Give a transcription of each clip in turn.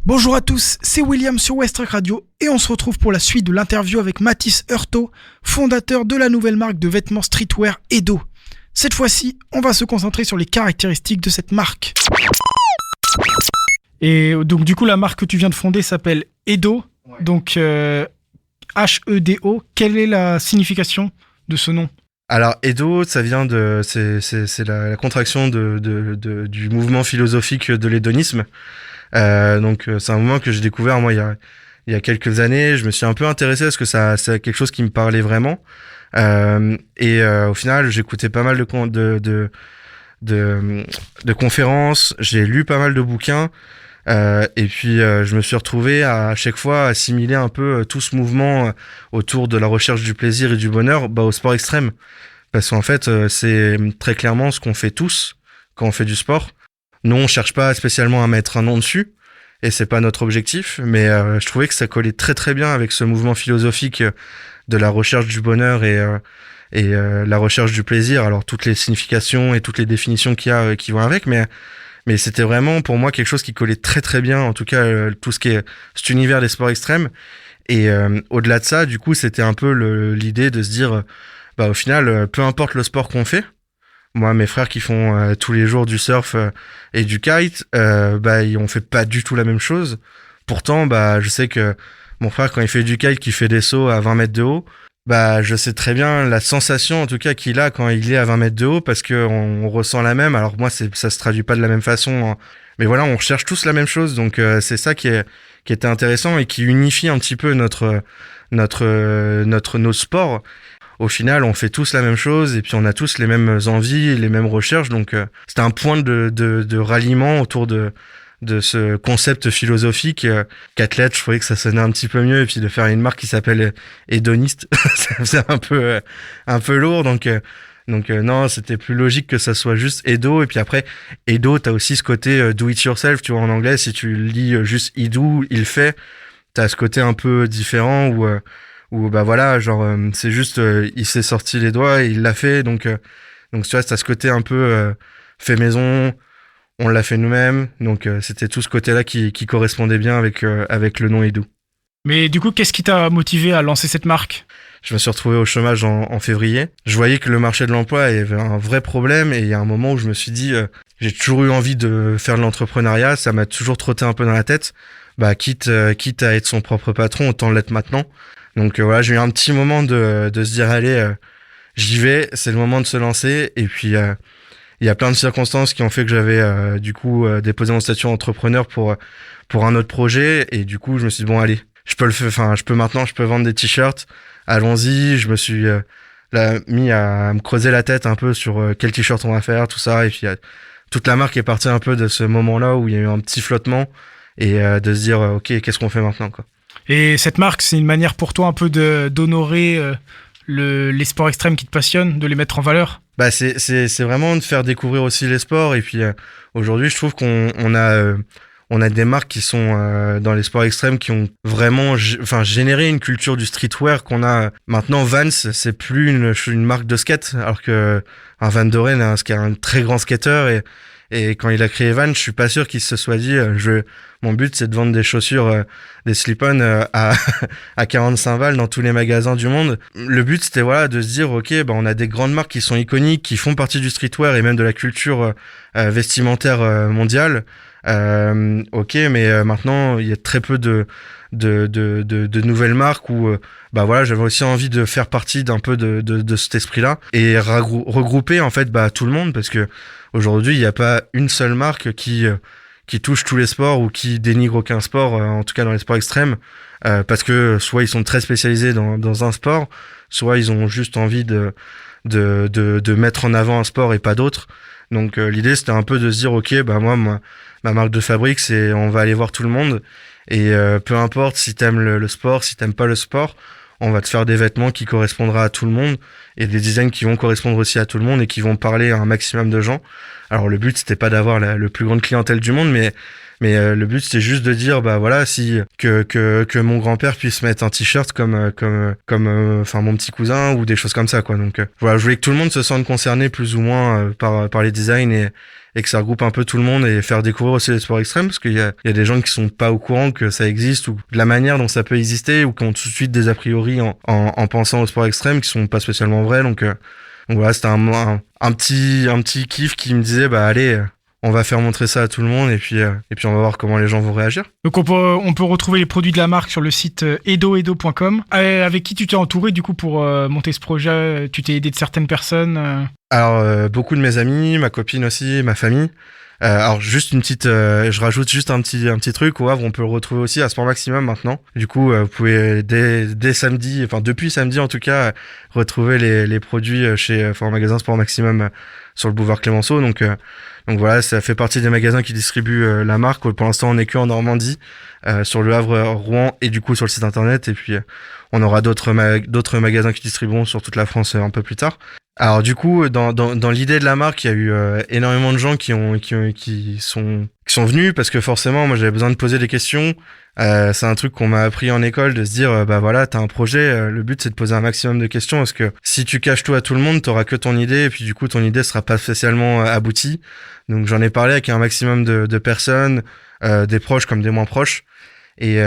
Bonjour à tous, c'est William sur Westrack Radio et on se retrouve pour la suite de l'interview avec Mathis Heurtaud, fondateur de la nouvelle marque de vêtements streetwear Edo. Cette fois-ci, on va se concentrer sur les caractéristiques de cette marque. Et donc du coup, la marque que tu viens de fonder s'appelle Edo, ouais. Donc H-E-D-O. Quelle est la signification de ce nom ? Alors Edo, ça vient c'est la contraction du mouvement philosophique de l'hédonisme. Donc c'est un mouvement que j'ai découvert moi il y a quelques années. Je me suis un peu intéressé parce que c'est quelque chose qui me parlait vraiment. Au final, j'écoutais pas mal de conférences, j'ai lu pas mal de bouquins. Et puis je me suis retrouvé à chaque fois assimiler un peu tout ce mouvement autour de la recherche du plaisir et du bonheur au sport extrême, parce qu'en fait c'est très clairement ce qu'on fait tous quand on fait du sport. Nous on cherche pas spécialement à mettre un nom dessus et c'est pas notre objectif, mais je trouvais que ça collait très très bien avec ce mouvement philosophique de la recherche du bonheur et la recherche du plaisir. Alors toutes les significations et toutes les définitions qu'il y a qui vont avec, mais c'était vraiment pour moi quelque chose qui collait très très bien, en tout cas tout ce qui est cet univers des sports extrêmes. Et au-delà de ça, du coup, c'était un peu l'idée de se dire, au final, peu importe le sport qu'on fait, moi, mes frères qui font tous les jours du surf et du kite, on fait pas du tout la même chose. Pourtant, je sais que mon frère, quand il fait du kite, qui fait des sauts à 20 mètres de haut, je sais très bien la sensation en tout cas qu'il a quand il est à 20 mètres de haut, parce que on ressent la même. Alors moi ça se traduit pas de la même façon, hein. Mais voilà, on recherche tous la même chose, donc c'est ça qui était intéressant et qui unifie un petit peu nos sports. Au final, on fait tous la même chose et puis on a tous les mêmes envies, les mêmes recherches, donc c'était un point de ralliement autour de ce concept philosophique qu'athlète. Je trouvais que ça sonnait un petit peu mieux, et puis de faire une marque qui s'appelle hédoniste, ça faisait un peu lourd, donc non, c'était plus logique que ça soit juste Edo. Et puis après Edo, t'as aussi ce côté do it yourself, tu vois, en anglais, si tu lis juste il do, il fait, t'as ce côté un peu différent où voilà, genre c'est juste il s'est sorti les doigts et il l'a fait, donc tu vois, t'as ce côté un peu fait maison. On l'a fait nous-mêmes, donc c'était tout ce côté-là qui correspondait bien avec le nom Edo. Mais du coup, qu'est-ce qui t'a motivé à lancer cette marque ? Je me suis retrouvé au chômage en février. Je voyais que le marché de l'emploi avait un vrai problème, et il y a un moment où je me suis dit, j'ai toujours eu envie de faire de l'entrepreneuriat, ça m'a toujours trotté un peu dans la tête. Quitte à être son propre patron, autant l'être maintenant. Donc voilà, j'ai eu un petit moment de se dire, allez, j'y vais, c'est le moment de se lancer, et puis il y a plein de circonstances qui ont fait que j'avais déposé mon statut entrepreneur pour un autre projet, et du coup je me suis dit bon allez, je peux vendre des t-shirts, allons-y. Je me suis mis à me creuser la tête un peu sur quel t-shirt on va faire, tout ça, et puis toute la marque est partie un peu de ce moment-là où il y a eu un petit flottement, et de se dire ok, qu'est-ce qu'on fait maintenant, quoi. Et cette marque, c'est une manière pour toi un peu d'honorer les sports extrêmes qui te passionnent, de les mettre en valeur ? C'est vraiment de faire découvrir aussi les sports, et puis aujourd'hui je trouve qu'on a des marques qui sont dans les sports extrêmes qui ont vraiment généré une culture du streetwear qu'on a maintenant. Vans, c'est plus une marque de skate, alors que Van Doren est un très grand skateur, et quand il a créé Vans, je suis pas sûr qu'il se soit dit mon but c'est de vendre des chaussures, des slip-on à 45 balles dans tous les magasins du monde. Le but c'était voilà de se dire ok, on a des grandes marques qui sont iconiques, qui font partie du streetwear et même de la culture vestimentaire mondiale. Ok, mais maintenant il y a très peu de nouvelles marques où j'avais aussi envie de faire partie d'un peu de cet esprit-là, et regrouper en fait tout le monde, parce que aujourd'hui il n'y a pas une seule marque qui touche tous les sports ou qui dénigre aucun sport, en tout cas dans les sports extrêmes, parce que soit ils sont très spécialisés dans un sport, soit ils ont juste envie de mettre en avant un sport et pas d'autres. Donc l'idée c'était un peu de se dire ok, moi ma marque de fabrique, c'est on va aller voir tout le monde, et peu importe si t'aimes le sport, si t'aimes pas le sport, on va te faire des vêtements qui correspondra à tout le monde, et des designs qui vont correspondre aussi à tout le monde et qui vont parler à un maximum de gens. Alors le but c'était pas d'avoir le plus grande clientèle du monde, mais le but c'était juste de dire si que mon grand-père puisse mettre un t-shirt comme mon petit cousin, ou des choses comme ça, quoi. Donc je voulais que tout le monde se sente concerné plus ou moins par les designs et que ça regroupe un peu tout le monde et faire découvrir aussi les sports extrêmes, parce qu'il y a des gens qui sont pas au courant que ça existe, ou de la manière dont ça peut exister, ou qui ont tout de suite des a priori en pensant aux sports extrêmes qui sont pas spécialement vrais. Donc voilà, c'était un petit kiff qui me disait, bah allez, on va faire montrer ça à tout le monde, et puis on va voir comment les gens vont réagir. Donc on peut retrouver les produits de la marque sur le site edo.com. Avec qui tu t'es entouré du coup pour monter ce projet? Tu t'es aidé de certaines personnes? Alors beaucoup de mes amis, ma copine aussi, ma famille. Alors juste une petite, je rajoute juste un petit truc. Au Havre, on peut le retrouver aussi à Sport Maximum maintenant. Du coup, vous pouvez dès samedi, enfin depuis samedi en tout cas, retrouver les produits en magasin Sport Maximum sur le boulevard Clémenceau. Donc voilà, ça fait partie des magasins qui distribuent la marque. Pour l'instant, on est que en Normandie, sur le Havre, Rouen, et du coup sur le site internet. Et puis on aura d'autres magasins qui distribueront sur toute la France un peu plus tard. Alors du coup, dans l'idée de la marque, il y a eu énormément de gens qui sont venus, parce que forcément, moi j'avais besoin de poser des questions. C'est un truc qu'on m'a appris en école, de se dire bah voilà, t'as un projet, le but c'est de poser un maximum de questions, parce que si tu caches tout à tout le monde, t'auras que ton idée, et puis du coup ton idée sera pas spécialement aboutie. Donc j'en ai parlé avec un maximum de personnes, des proches comme des moins proches, et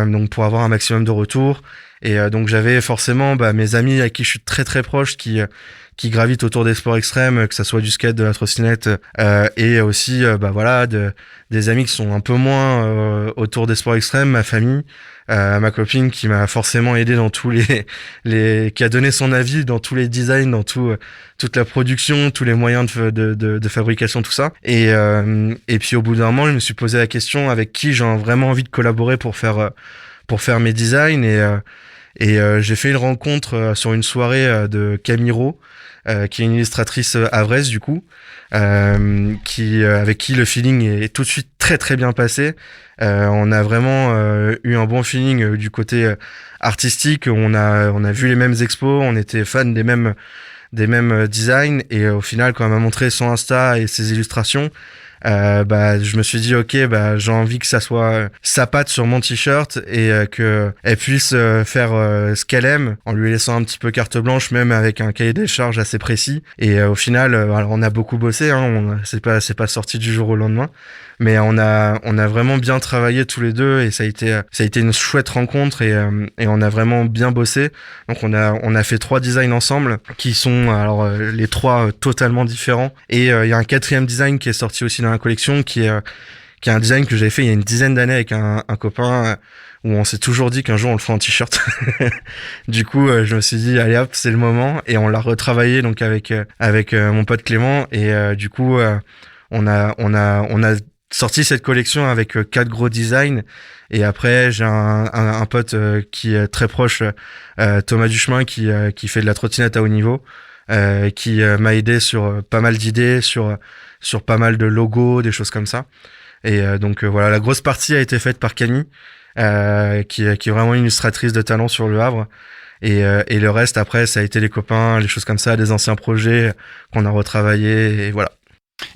donc pour avoir un maximum de retours. Et donc j'avais forcément mes amis à qui je suis très très proche, qui gravitent autour des sports extrêmes, que ça soit du skate, de la trottinette, et aussi voilà, des amis qui sont un peu moins autour des sports extrêmes, ma famille, ma copine qui m'a forcément aidé dans tous qui a donné son avis dans tous les designs, dans toute la production, tous les moyens de fabrication, tout ça. Et puis au bout d'un moment, je me suis posé la question avec qui j'ai vraiment envie de collaborer pour faire mes designs, et j'ai fait une rencontre sur une soirée de Camiro, qui est une illustratrice havraise du coup, avec qui le feeling est tout de suite très très bien passé. On a vraiment eu un bon feeling du côté artistique. On a vu les mêmes expos, on était fans des mêmes designs, et au final quand elle m'a montré son Insta et ses illustrations, je me suis dit ok, j'ai envie que ça soit sa patte sur mon t-shirt, et que elle puisse faire ce qu'elle aime, en lui laissant un petit peu carte blanche, même avec un cahier des charges assez précis. Et au final, alors on a beaucoup bossé, hein, c'est pas sorti du jour au lendemain, mais on a vraiment bien travaillé tous les deux, et ça a été une chouette rencontre, et on a vraiment bien bossé. Donc on a fait 3 designs ensemble qui sont alors les 3 totalement différents, et il y a un 4e design qui est sorti aussi dans la collection, qui est un design que j'avais fait il y a une dizaine d'années avec un copain, où on s'est toujours dit qu'un jour on le ferait en t-shirt. Du coup, je me suis dit allez hop, c'est le moment, et on l'a retravaillé donc avec mon pote Clément, et du coup on a sorti cette collection avec 4 gros designs. Et après j'ai un pote qui est très proche, Thomas Duchemin, qui fait de la trottinette à haut niveau, qui m'a aidé sur pas mal d'idées, sur pas mal de logos, des choses comme ça. Et donc voilà, la grosse partie a été faite par Camille, qui est vraiment une illustratrice de talent sur le Havre. Et le reste après, ça a été les copains, les choses comme ça, des anciens projets qu'on a retravaillés, et voilà.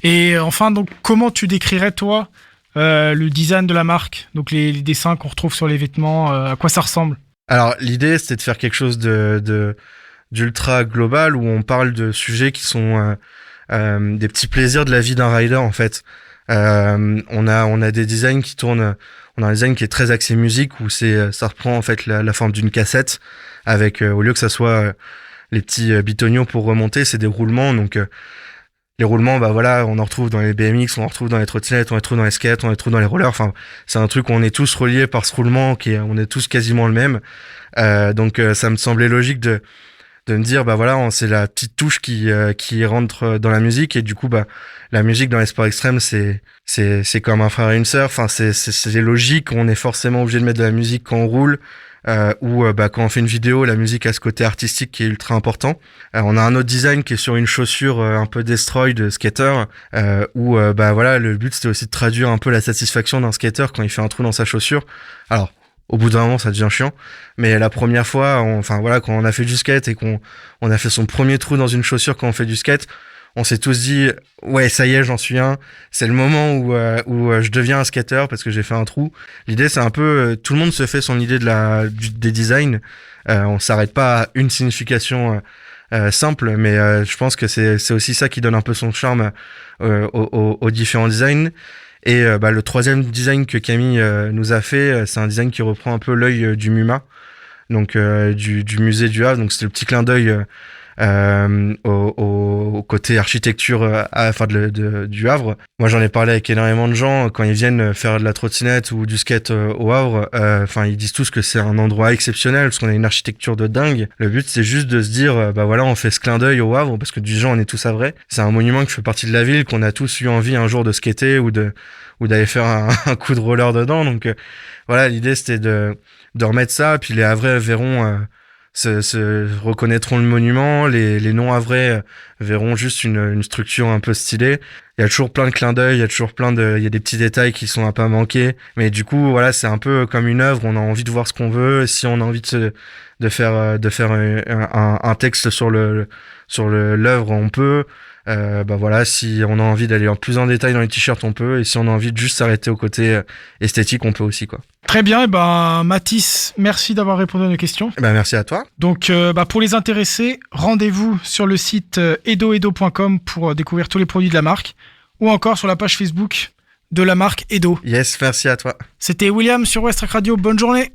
Et enfin, donc, comment tu décrirais, toi, le design de la marque? Donc, les dessins qu'on retrouve sur les vêtements, à quoi ça ressemble? Alors, l'idée, c'était de faire quelque chose d'ultra global, où on parle de sujets qui sont des petits plaisirs de la vie d'un rider, en fait. On a des designs qui tournent. On a un design qui est très axé musique, où ça reprend en fait la forme d'une cassette, avec au lieu que ça soit les petits bitoniaux pour remonter, c'est des roulements. Donc les roulements, voilà, on en retrouve dans les BMX, on en retrouve dans les trottinettes, on en retrouve dans les skates, on en retrouve dans les rollers. Enfin, c'est un truc où on est tous reliés par ce roulement, on est tous quasiment le même. Donc ça me semblait logique de me dire voilà, c'est la petite touche qui rentre dans la musique, et du coup la musique dans les sports extrêmes, c'est comme un frère et une sœur. Enfin, c'est logique, on est forcément obligé de mettre de la musique quand on roule, ou quand on fait une vidéo, la musique a ce côté artistique qui est ultra important. On a un autre design qui est sur une chaussure un peu destroy de skater, où voilà, le but c'était aussi de traduire un peu la satisfaction d'un skater quand il fait un trou dans sa chaussure. Alors au bout d'un moment, ça devient chiant. Mais la première fois, quand on a fait du skate et qu'on a fait son premier trou dans une chaussure quand on fait du skate, on s'est tous dit, ouais, ça y est, j'en suis un. C'est le moment où je deviens un skater parce que j'ai fait un trou. L'idée, c'est un peu, tout le monde se fait son idée des designs. On s'arrête pas à une signification simple, mais je pense que c'est aussi ça qui donne un peu son charme aux différents designs. Et le troisième design que Camille nous a fait, c'est un design qui reprend un peu l'œil du MUMA, donc du musée du Havre. Donc c'est le petit clin d'œil au côté architecture du Havre. Moi j'en ai parlé avec énormément de gens quand ils viennent faire de la trottinette ou du skate au Havre. Ils disent tous que c'est un endroit exceptionnel parce qu'on a une architecture de dingue. Le but c'est juste de se dire on fait ce clin d'œil au Havre parce que du genre on est tous havrais. C'est un monument qui fait partie de la ville, qu'on a tous eu envie un jour de skater ou d'aller faire un coup de roller dedans. Donc l'idée c'était de remettre ça, puis les Havrais verront se reconnaîtront le monument, les non-havrais verront juste une structure un peu stylée. Il y a toujours plein de clins d'œil, il y a des petits détails qui sont à pas manquer, mais du coup c'est un peu comme une œuvre, on a envie de voir ce qu'on veut. Si on a envie de faire un texte sur l'œuvre, on peut. Si on a envie d'aller plus en détail dans les t-shirts, on peut, et si on a envie de juste s'arrêter au côté esthétique, on peut aussi, quoi. Très bien, Mathis, merci d'avoir répondu à nos questions. Merci à toi. Donc pour les intéressés, rendez-vous sur le site edo.com pour découvrir tous les produits de la marque, ou encore sur la page Facebook de la marque Edo. Yes, merci à toi. C'était William sur West Track Radio, bonne journée.